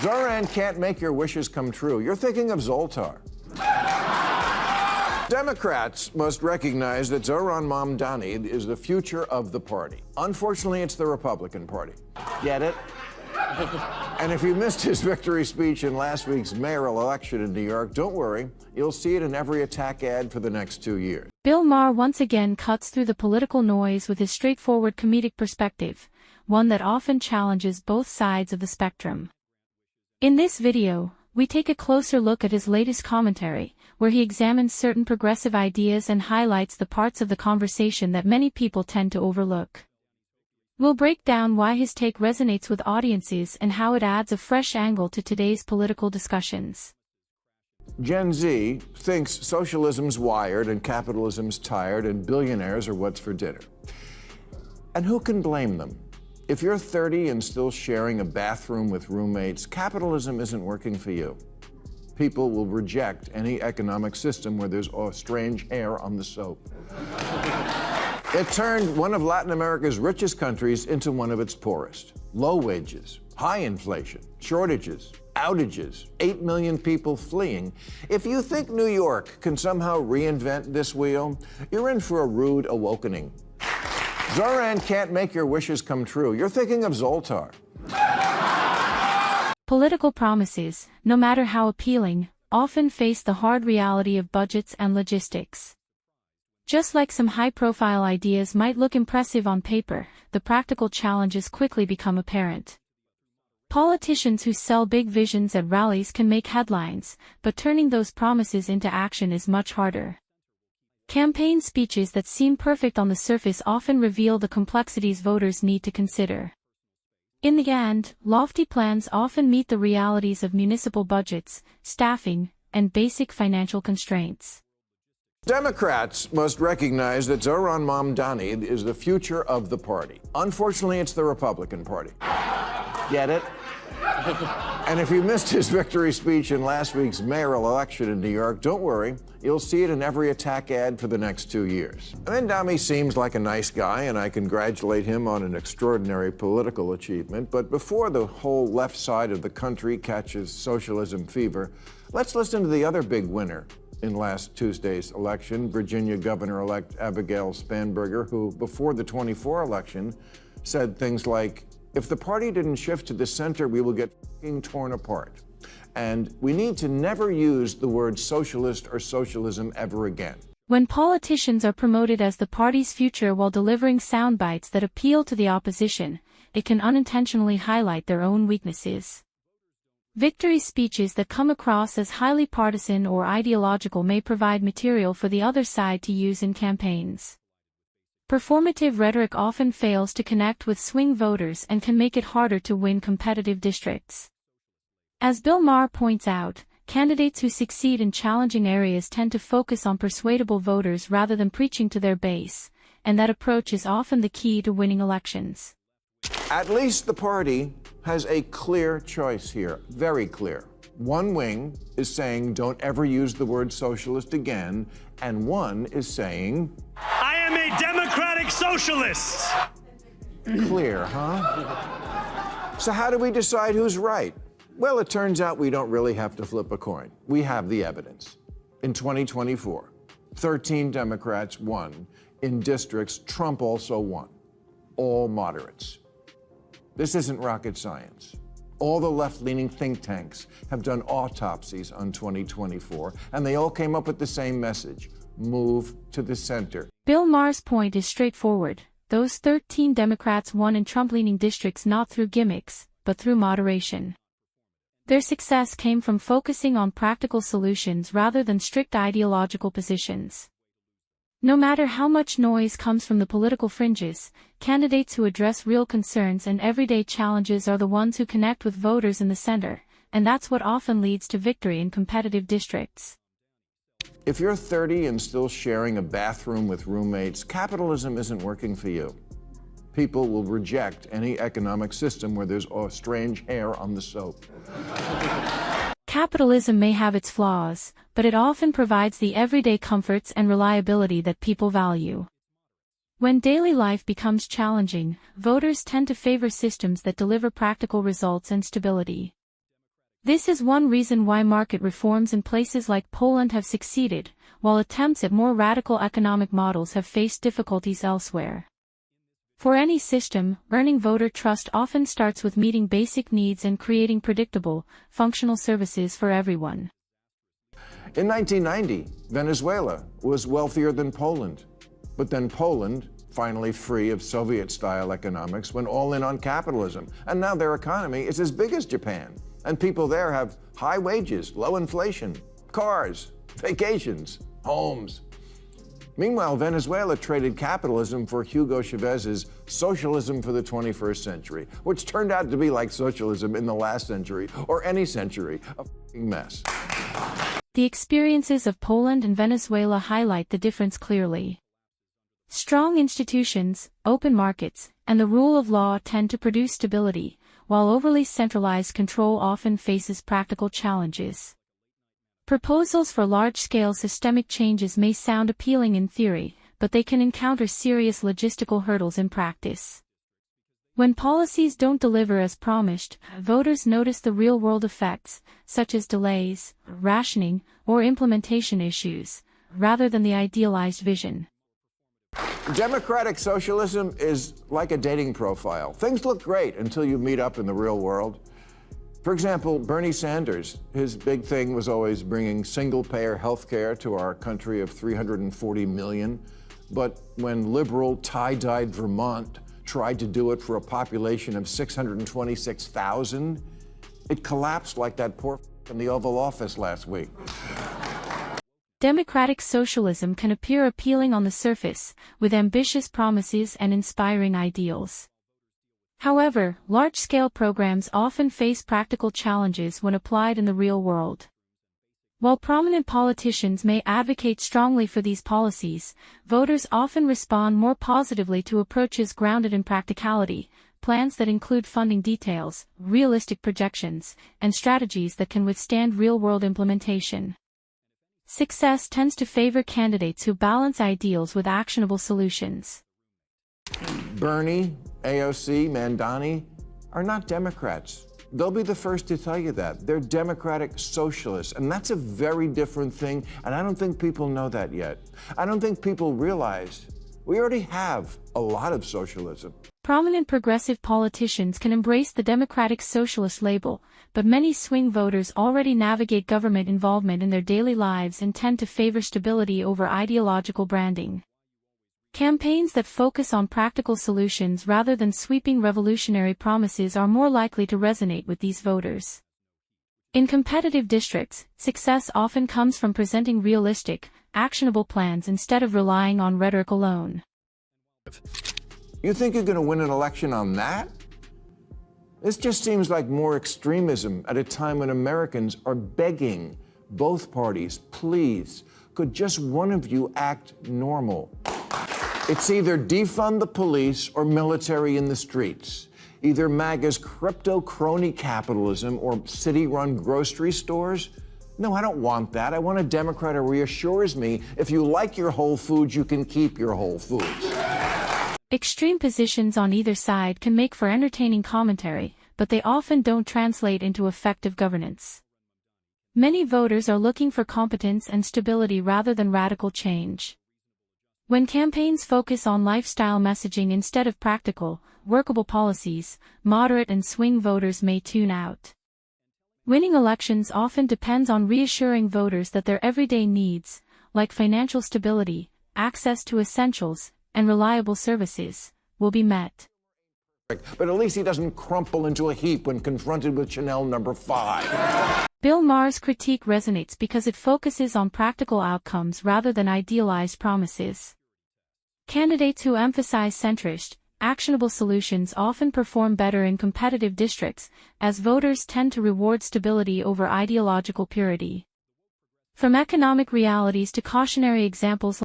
Zohran can't make your wishes come true. You're thinking of Zoltar. Democrats must recognize that Zohran Mamdani is the future of the party. Unfortunately, it's the Republican Party. Get it? And if you missed his victory speech in last week's mayoral election in New York, don't worry. You'll see it in every attack ad for the next 2 years. Bill Maher once again cuts through the political noise with his straightforward comedic perspective, one that often challenges both sides of the spectrum. In this video, we take a closer look at his latest commentary, where he examines certain progressive ideas and highlights the parts of the conversation that many people tend to overlook. We'll break down why his take resonates with audiences and how it adds a fresh angle to today's political discussions. Gen Z thinks socialism's wired and capitalism's tired and billionaires are what's for dinner. And who can blame them? If you're 30 and still sharing a bathroom with roommates, capitalism isn't working for you. People will reject any economic system where there's strange hair on the soap. It turned one of Latin America's richest countries into one of its poorest. Low wages, high inflation, shortages, outages, 8 million people fleeing. If you think New York can somehow reinvent this wheel, you're in for a rude awakening. Zohran can't make your wishes come true. You're thinking of Zoltar. Political promises, no matter how appealing, often face the hard reality of budgets and logistics. Just like some high-profile ideas might look impressive on paper, the practical challenges quickly become apparent. Politicians who sell big visions at rallies can make headlines, but turning those promises into action is much harder. Campaign speeches that seem perfect on the surface often reveal the complexities voters need to consider. In the end, lofty plans often meet the realities of municipal budgets, staffing, and basic financial constraints. Democrats must recognize that Zohran Mamdani is the future of the party. Unfortunately, it's the Republican Party. Get it? And if you missed his victory speech in last week's mayoral election in New York, don't worry. You'll see it in every attack ad for the next 2 years. Mamdani seems like a nice guy, and I congratulate him on an extraordinary political achievement. But before the whole left side of the country catches socialism fever, let's listen to the other big winner in last Tuesday's election, Virginia Governor-elect Abigail Spanberger, who, before the '24 election, said things like, "If the party didn't shift to the center, we will get f***ing torn apart. And we need to never use the word socialist or socialism ever again." When politicians are promoted as the party's future while delivering sound bites that appeal to the opposition, it can unintentionally highlight their own weaknesses. Victory speeches that come across as highly partisan or ideological may provide material for the other side to use in campaigns. Performative rhetoric often fails to connect with swing voters and can make it harder to win competitive districts. As Bill Maher points out, candidates who succeed in challenging areas tend to focus on persuadable voters rather than preaching to their base, and that approach is often the key to winning elections. At least the party has a clear choice here, very clear. One wing is saying don't ever use the word socialist again, and one is saying, I am a democratic socialist. Clear, huh? So how do we decide who's right? Well, it turns out we don't really have to flip a coin. We have the evidence. In 2024, 13 Democrats won in districts Trump also won, all moderates. This isn't rocket science. All the left-leaning think tanks have done autopsies on 2024, and they all came up with the same message: move to the center. Bill Maher's point is straightforward. Those 13 Democrats won in Trump-leaning districts not through gimmicks, but through moderation. Their success came from focusing on practical solutions rather than strict ideological positions. No matter how much noise comes from the political fringes, candidates who address real concerns and everyday challenges are the ones who connect with voters in the center, and that's what often leads to victory in competitive districts. If you're 30 and still sharing a bathroom with roommates, capitalism isn't working for you. People will reject any economic system where there's strange hair on the soap. Capitalism may have its flaws, but it often provides the everyday comforts and reliability that people value. When daily life becomes challenging, voters tend to favor systems that deliver practical results and stability. This is one reason why market reforms in places like Poland have succeeded, while attempts at more radical economic models have faced difficulties elsewhere. For any system, earning voter trust often starts with meeting basic needs and creating predictable, functional services for everyone. In 1990, Venezuela was wealthier than Poland. But then Poland, finally free of Soviet-style economics, went all in on capitalism. And now their economy is as big as Japan. And people there have high wages, low inflation, cars, vacations, homes. Meanwhile, Venezuela traded capitalism for Hugo Chavez's socialism for the 21st century, which turned out to be like socialism in the last century, or any century, a f***ing mess. The experiences of Poland and Venezuela highlight the difference clearly. Strong institutions, open markets, and the rule of law tend to produce stability, while overly centralized control often faces practical challenges. Proposals for large-scale systemic changes may sound appealing in theory, but they can encounter serious logistical hurdles in practice. When policies don't deliver as promised, voters notice the real-world effects, such as delays, rationing, or implementation issues, rather than the idealized vision. Democratic socialism is like a dating profile. Things look great until you meet up in the real world. For example, Bernie Sanders, his big thing was always bringing single-payer health care to our country of 340 million. But when liberal, tie-dyed Vermont tried to do it for a population of 626,000, it collapsed like that poor in the Oval Office last week. Democratic socialism can appear appealing on the surface, with ambitious promises and inspiring ideals. However, large-scale programs often face practical challenges when applied in the real world. While prominent politicians may advocate strongly for these policies, voters often respond more positively to approaches grounded in practicality, plans that include funding details, realistic projections, and strategies that can withstand real-world implementation. Success tends to favor candidates who balance ideals with actionable solutions. Bernie, AOC, Mamdani are not Democrats. They'll be the first to tell you that. They're democratic socialists, and that's a very different thing, and I don't think people know that yet. I don't think people realize we already have a lot of socialism. Prominent progressive politicians can embrace the democratic socialist label, but many swing voters already navigate government involvement in their daily lives and tend to favor stability over ideological branding. Campaigns that focus on practical solutions rather than sweeping revolutionary promises are more likely to resonate with these voters. In competitive districts, success often comes from presenting realistic, actionable plans instead of relying on rhetoric alone. You think you're going to win an election on that? This just seems like more extremism at a time when Americans are begging both parties, please, could just one of you act normal? It's either defund the police or military in the streets. Either MAGA's crypto crony capitalism or city-run grocery stores. No, I don't want that. I want a Democrat who reassures me if you like your Whole Foods, you can keep your Whole Foods. Extreme positions on either side can make for entertaining commentary, but they often don't translate into effective governance. Many voters are looking for competence and stability rather than radical change. When campaigns focus on lifestyle messaging instead of practical, workable policies, moderate and swing voters may tune out. Winning elections often depends on reassuring voters that their everyday needs, like financial stability, access to essentials, and reliable services, will be met. But at least he doesn't crumple into a heap when confronted with Chanel No. 5. Bill Maher's critique resonates because it focuses on practical outcomes rather than idealized promises. Candidates who emphasize centrist, actionable solutions often perform better in competitive districts, as voters tend to reward stability over ideological purity. From economic realities to cautionary examples